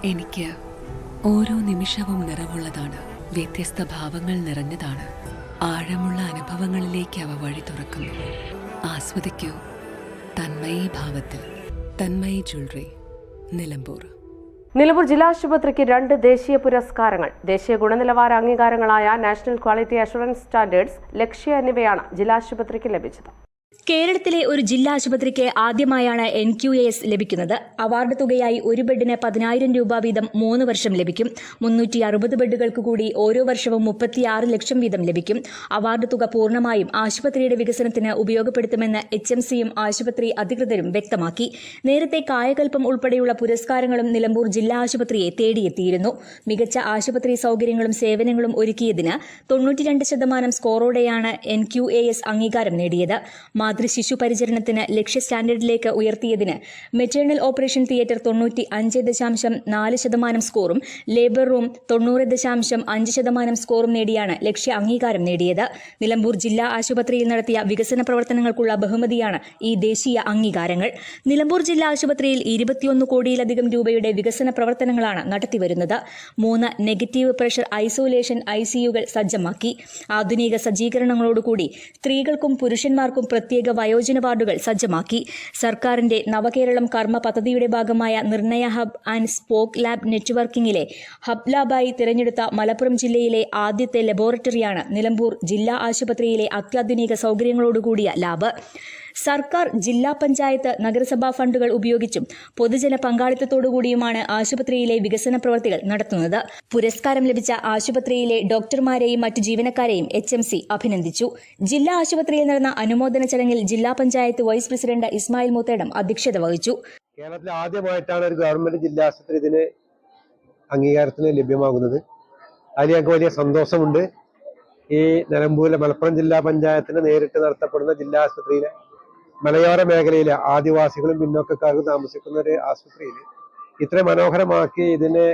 എനിക്ക് ഓരോ നിമിഷവും നിറവുള്ളതാണ്. വ്യത്യസ്ത ഭാവങ്ങൾ നിറഞ്ഞതാണ്. ആഴമുള്ള അനുഭവങ്ങളിലേക്ക് അവ വഴി തുറക്കുന്നു. ആസ്വദിക്കൂ തന്മയി ഭാവത്തിൽ. തന്മയി ജ്വല്ലറി, നിലമ്പൂർ. നിലമ്പൂർ ജില്ലാ ആശുപത്രിക്ക് 2 ദേശീയ പുരസ്കാരങ്ങൾ. ദേശീയ ഗുണനിലവാര അംഗീകാരങ്ങളായ നാഷണൽ ക്വാളിറ്റി അഷുറൻസ് സ്റ്റാൻഡേർഡ്സ്, ലക്ഷ്യ എന്നിവയാണ് ജില്ലാ ആശുപത്രിക്ക് ലഭിച്ചത്. കേരളത്തിലെ ഒരു ജില്ലാ ആശുപത്രിക്ക് ആദ്യമായാണ് NQAS ലഭിക്കുന്നത്. അവാർഡ് തുകയായി ഒരു ബെഡിന് 10,000 രൂപ വീതം 3 വർഷം ലഭിക്കും. 360 ബെഡുകൾക്ക് കൂടി ഓരോ വർഷവും 36 ലക്ഷം വീതം ലഭിക്കും. അവാർഡ് തുക പൂർണ്ണമായും ആശുപത്രിയുടെ വികസനത്തിന് ഉപയോഗപ്പെടുത്തുമെന്ന് HMCയും ആശുപത്രി അധികൃതരും വ്യക്തമാക്കി. നേരത്തെ കായകൽപ്പം ഉൾപ്പെടെയുള്ള പുരസ്കാരങ്ങളും നിലമ്പൂർ ജില്ലാ ആശുപത്രിയെ തേടിയെത്തിയിരുന്നു. മികച്ച ആശുപത്രി സൌകര്യങ്ങളും സേവനങ്ങളും ഒരുക്കിയതിന് 92% സ്കോറോടെയാണ് NQAS അംഗീകാരം നേടിയത്. മാതൃശിശു പരിചരണത്തിന് ലക്ഷ്യ സ്റ്റാൻഡേർഡിലേക്ക് ഉയർത്തിയതിന് മെറ്റേണൽ ഓപ്പറേഷൻ തിയേറ്റർ 95.4% സ്കോറും ലേബർ റൂം 90.5% സ്കോറും നേടിയാണ് ലക്ഷ്യ അംഗീകാരം നേടിയത്. നിലമ്പൂർ ജില്ലാ ആശുപത്രിയിൽ നടത്തിയ വികസന പ്രവർത്തനങ്ങൾക്കുള്ള ബഹുമതിയാണ് ഈ ദേശീയ അംഗീകാരങ്ങൾ. നിലമ്പൂർ ജില്ലാ ആശുപത്രിയിൽ 21 കോടിയിലധികം രൂപയുടെ വികസന പ്രവർത്തനങ്ങളാണ് നടത്തിവരുന്നത്. 3 നെഗറ്റീവ് പ്രഷർ ഐസൊലേഷൻ ICUകൾ സജ്ജമാക്കി. ആധുനിക സജ്ജീകരണങ്ങളോടുകൂടി സ്ത്രീകൾക്കും പുരുഷന്മാർക്കും പ്രത്യേക വയോജന വാർഡുകൾ സജ്ജമാക്കി. സർക്കാരിന്റെ നവകേരളം കർമ്മ പദ്ധതിയുടെ ഭാഗമായ Nirnaya hub and spoke lab നെറ്റ്വർക്കിംഗിലെ ഹബ് ലാബായി തിരഞ്ഞെടുത്ത മലപ്പുറം ജില്ലയിലെ ആദ്യത്തെ ലബോറട്ടറിയാണ് നിലമ്പൂർ ജില്ലാ ആശുപത്രിയിലെ അത്യാധുനിക സൌകര്യങ്ങളോടുകൂടിയ ലാബ്. സർക്കാർ, ജില്ലാ പഞ്ചായത്ത്, നഗരസഭാ ഫണ്ടുകൾ ഉപയോഗിച്ചും പൊതുജന പങ്കാളിത്തത്തോടുകൂടിയുമാണ് ആശുപത്രിയിലെ വികസന പ്രവൃത്തികൾ നടത്തുന്നത്. പുരസ്കാരം ലഭിച്ച ആശുപത്രിയിലെ ഡോക്ടർമാരെയും മറ്റു ജീവനക്കാരെയും HMC അഭിനന്ദിച്ചു. ജില്ലാ ആശുപത്രിയിൽ നടന്ന അനുമോദന ചടങ്ങിൽ ജില്ലാ പഞ്ചായത്ത് വൈസ് പ്രസിഡന്റ് ഇസ്മായിൽ മൂത്തേടം അധ്യക്ഷത വഹിച്ചു. കേരളത്തിൽ ആദ്യമായിട്ടാണ് ഒരു ഗവൺമെന്റ് ജില്ലാ ആശുപത്രി ഇതിന് അംഗീകാരത്തിന് ലഭ്യമാകുന്നത്. അതിൽ ഞങ്ങൾക്ക് വലിയ സന്തോഷമുണ്ട്. ഈ നിലമ്പൂരിലെ മലപ്പുറം ജില്ലാ പഞ്ചായത്തിന് നേരിട്ട് നടത്തപ്പെടുന്ന ജില്ലാ ആശുപത്രിയിലെ മലയോര മേഖലയിലെ ആദിവാസികളും പിന്നോക്കക്കാർക്കും താമസിക്കുന്ന ഒരു ആശുപത്രിയിൽ ഇത്ര മനോഹരമാക്കി ഇതിന്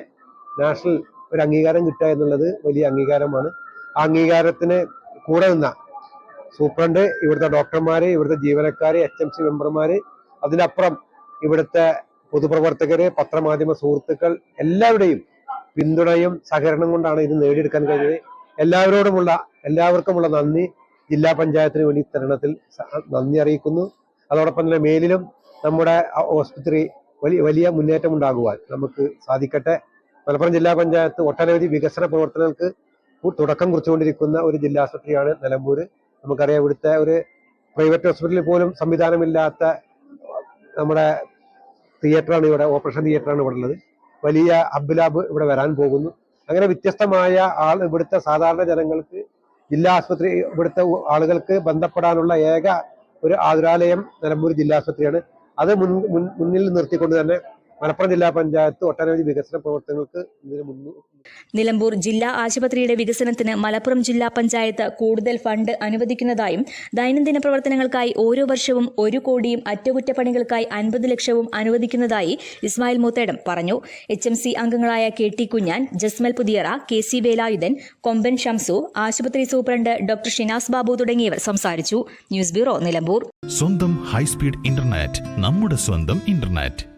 നാഷണൽ ഒരു അംഗീകാരം കിട്ടുക എന്നുള്ളത് വലിയ അംഗീകാരമാണ്. ആ അംഗീകാരത്തിന് കൂടെ നിന്ന സൂപ്രണ്ട്, ഇവിടുത്തെ ഡോക്ടർമാര്, ഇവിടുത്തെ ജീവനക്കാര്, HMC മെമ്പർമാര്, അതിനപ്പുറം ഇവിടുത്തെ പൊതുപ്രവർത്തകര്, പത്രമാധ്യമ സുഹൃത്തുക്കൾ എല്ലാവരുടെയും പിന്തുണയും സഹകരണം കൊണ്ടാണ് ഇത് നേടിയെടുക്കാൻ കഴിഞ്ഞത്. എല്ലാവർക്കുമുള്ള നന്ദി ജില്ലാ പഞ്ചായത്തിന് വേണ്ടി തരുണത്തിൽ നന്ദി അറിയിക്കുന്നു. അതോടൊപ്പം തന്നെ മേലിലും നമ്മുടെ ആശുപത്രി വലിയ മുന്നേറ്റം ഉണ്ടാകുവാൻ നമുക്ക് സാധിക്കട്ടെ. മലപ്പുറം ജില്ലാ പഞ്ചായത്ത് ഒട്ടനവധി വികസന പ്രവർത്തനങ്ങൾക്ക് തുടക്കം കുറിച്ചുകൊണ്ടിരിക്കുന്ന ഒരു ജില്ലാ ആശുപത്രിയാണ് നിലമ്പൂര്. നമുക്കറിയാം, ഇവിടുത്തെ ഒരു പ്രൈവറ്റ് ഹോസ്പിറ്റലിൽ പോലും സംവിധാനമില്ലാത്ത നമ്മുടെ തിയേറ്ററാണ് ഇവിടെ, ഓപ്പറേഷൻ തിയേറ്ററാണ് ഇവിടെ ഉള്ളത്. വലിയ ഹബ് ലാബ് ഇവിടെ വരാൻ പോകുന്നു. അങ്ങനെ വ്യത്യസ്തമായ ഇവിടുത്തെ സാധാരണ ജനങ്ങൾക്ക്, ജില്ലാ ആശുപത്രി, ഇവിടുത്തെ ആളുകൾക്ക് ബന്ധപ്പെടാനുള്ള ഏക ഒരു ആതുരാലയം നിലമ്പൂർ ജില്ലാ ആശുപത്രിയാണ്. അത് മുന്നിൽ നിർത്തിക്കൊണ്ട് തന്നെ മലപ്പുറം ജില്ലാ പഞ്ചായത്ത് ഒട്ടനവധി വികസന പ്രവർത്തനങ്ങൾക്ക് നിലമ്പൂർ ജില്ലാ ആശുപത്രിയുടെ വികസനത്തിന് മലപ്പുറം ജില്ലാ പഞ്ചായത്ത് കൂടുതൽ ഫണ്ട് അനുവദിക്കുന്നതായും ദൈനംദിന പ്രവർത്തനങ്ങൾക്കായി ഓരോ വർഷവും 1 കോടിയും അറ്റകുറ്റപ്പണികൾക്കായി 50 ലക്ഷവും അനുവദിക്കുന്നതായി ഇസ്മായിൽ മൂത്തേടം പറഞ്ഞു. HMC അംഗങ്ങളായ KT കുഞ്ഞാൻ, ജസ്മൽ പുതിയറ, KC വേലായുധൻ, കൊമ്പൻ ഷംസു, ആശുപത്രി സൂപ്രണ്ട് ഡോക്ടർ ഷിനാസ് ബാബു തുടങ്ങിയവർ സംസാരിച്ചു. News bureau, Nilambur. സ്വന്തം ഹൈസ്പീഡ് ഇന്റർനെറ്റ്, നമ്മുടെ സ്വന്തം ഇന്റർനെറ്റ്.